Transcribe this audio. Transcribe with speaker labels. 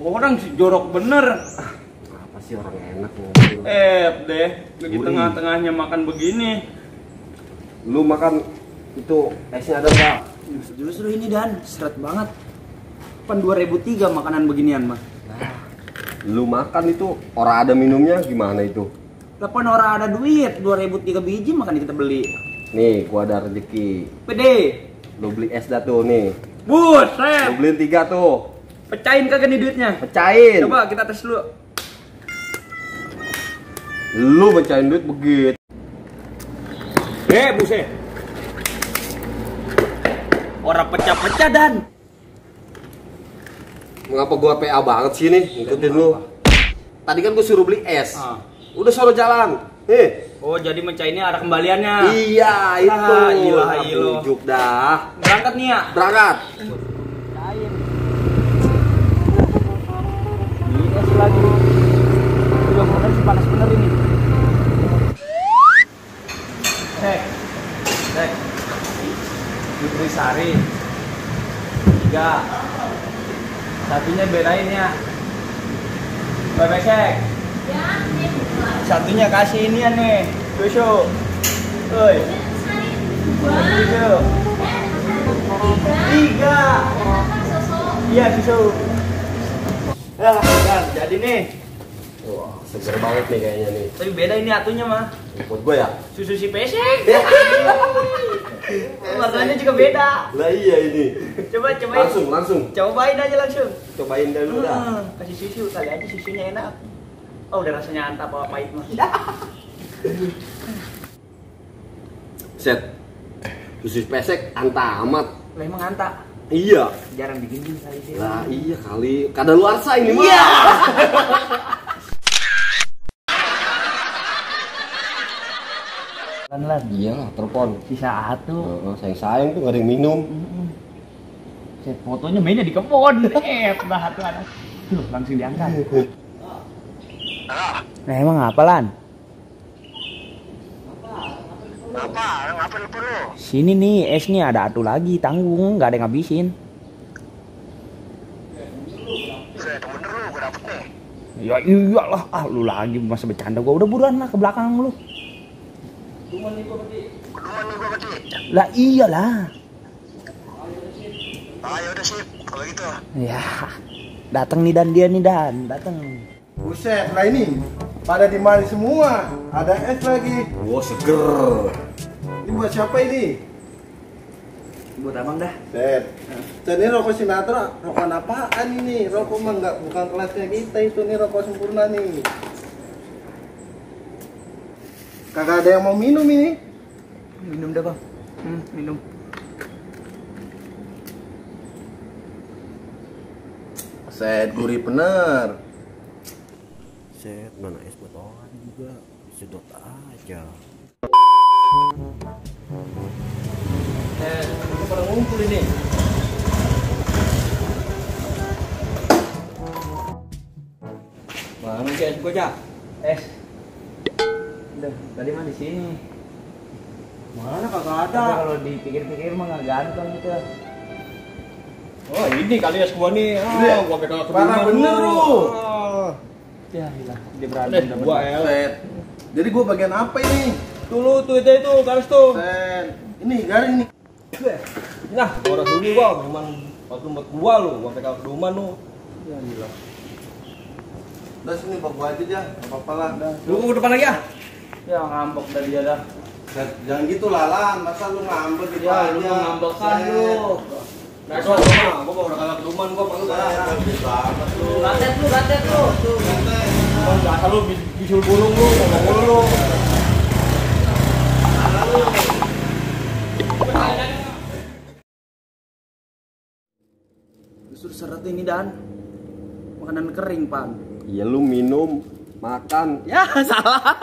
Speaker 1: Orang sih jorok bener.
Speaker 2: Apa sih orang enak ngomong?
Speaker 1: Deh, lagi tengah-tengahnya makan begini.
Speaker 2: Lu makan itu esnya ada nggak?
Speaker 1: Justru ini Dan, seret banget. Pan 2003 makanan beginian mah.
Speaker 2: Lu makan itu orang ada minumnya gimana itu?
Speaker 1: Kapan orang ada duit 2003 biji makan kita beli.
Speaker 2: Nih, gua ada rezeki.
Speaker 1: Pede.
Speaker 2: Lu beli es dah tuh nih.
Speaker 1: Buset.
Speaker 2: Lu beliin 3 tuh.
Speaker 1: Pecahin kagak nih duitnya?
Speaker 2: Pecahin.
Speaker 1: Coba kita tes dulu.
Speaker 2: Lu pecahin duit begitu.
Speaker 1: Buset. Orang pecah-pecah Dan.
Speaker 2: Mengapa gua PA banget sih nih? Ngikutin lu. Tadi kan gua suruh beli es. Udah suruh jalan.
Speaker 1: Oh, jadi mecahinnya ada kembaliannya.
Speaker 2: Iya, itu.
Speaker 1: Ilah.
Speaker 2: Bujuk dah.
Speaker 1: Berangkat nih ya?
Speaker 2: Berangkat.
Speaker 1: Ini es lagi. Udah bener sih panas bener ini. Cek. Nutrisari 3. Satunya bedain ya. Bebek cek.
Speaker 3: Ya,
Speaker 1: Satunya kasih ini ya nih. Susu. Oi. 3. Iya susu. Jadi nih.
Speaker 2: Wah, seger banget nih kayaknya nih.
Speaker 1: Tapi beda ini atunya mah.
Speaker 2: Buat gua ya?
Speaker 1: Susu si pesek. Warnanya juga beda.
Speaker 2: Lah iya ini.
Speaker 1: Cobain.
Speaker 2: Langsung.
Speaker 1: Cobain aja langsung.
Speaker 2: Cobain dulu dah.
Speaker 1: Kasih susu kali aja susunya enak. Oh, udah rasanya antap apa pahit mah.
Speaker 2: Set. Susu pesek anta amat.
Speaker 1: Lah emang anta.
Speaker 2: Iya.
Speaker 1: Jarang digigit kali dia.
Speaker 2: Lah iya kali. Kadaluarsa ini mah.
Speaker 1: Iya. Lan.
Speaker 2: Iyalah, telepon.
Speaker 1: Sisa satu.
Speaker 2: Sayang tuh gak ada yang minum.
Speaker 1: Set fotonya mainnya di kebun. Dah tuh anak. Tuh, langsung diangkat. Nah, emang apa Lan?
Speaker 4: Apa telepon lu?
Speaker 1: Sini nih, esnya ada atu lagi, tanggung, nggak ada yang ngabisin.
Speaker 4: Set, bener lu, gua dapet nih.
Speaker 1: Ya iyalah, lu lagi masa bercanda gua. Udah buruan lah ke belakang lu.
Speaker 4: Keduman nih gua berarti.
Speaker 1: Lah iyalah.
Speaker 4: Ya udah sip, kalau gitu.
Speaker 1: Ya, datang nih Dan, dia nih Dan, datang.
Speaker 5: Buset, lah ini pada dimari semua. Ada es lagi.
Speaker 2: Wah, seger.
Speaker 5: Ini buat siapa ini?
Speaker 1: Buat abang dah.
Speaker 5: Set. Ini rokok Sinatra, rokok apaan ini? Rokok mah bukan kelasnya kita itu nih, rokok sempurna nih. Kagak ada yang mau minum ini.
Speaker 1: Minum dah bang. Minum.
Speaker 5: Set, gurih bener.
Speaker 2: Set, mana es buat orang juga. Sedot aja.
Speaker 1: Kita pada ngumpul ini. Mana sih es gua, Jak? Es. Udah, tadi mah di sini.
Speaker 5: Mana kagak
Speaker 1: Tapi
Speaker 5: ada.
Speaker 1: kalau dipikir-pikir mah nggak ganteng gitu.
Speaker 5: Oh, ini kali es gua nih. Gua pegang
Speaker 1: Parah bener lu.
Speaker 5: Ah.
Speaker 1: Ya ilah, dia berantem dah
Speaker 5: Gua
Speaker 1: bener.
Speaker 5: Set. Jadi gua bagian apa ini?
Speaker 1: Tuh itu garis tuh.
Speaker 5: Set. Ini garis ini.
Speaker 6: Nah, orang dulu gua, cuman waktu buat gua lu, gua pegang keduman lu.
Speaker 5: Ya gila. Udah sini Pak gua aja aja, enggak apa-apa lah.
Speaker 6: Lu ke depan lagi ya?
Speaker 1: Ya ngambek dari dia dah.
Speaker 5: Set, jangan gitu lalan, masa lu ngambek gitu
Speaker 1: Ya,
Speaker 5: aja.
Speaker 1: lu ngambekan
Speaker 5: Set.
Speaker 1: lu.
Speaker 6: Nah, gua udah kalah keduman gua malu
Speaker 5: Ah,
Speaker 6: dah.
Speaker 5: bagus banget lu.
Speaker 1: Gatet lu.
Speaker 5: Tuh, santai.
Speaker 6: Bang, asal lu bisul bulung lu, ngomong mulu lu.
Speaker 1: Justru seret ini Dan. Makanan kering, Pan.
Speaker 2: Iya lu minum, makan.
Speaker 1: Ya, salah.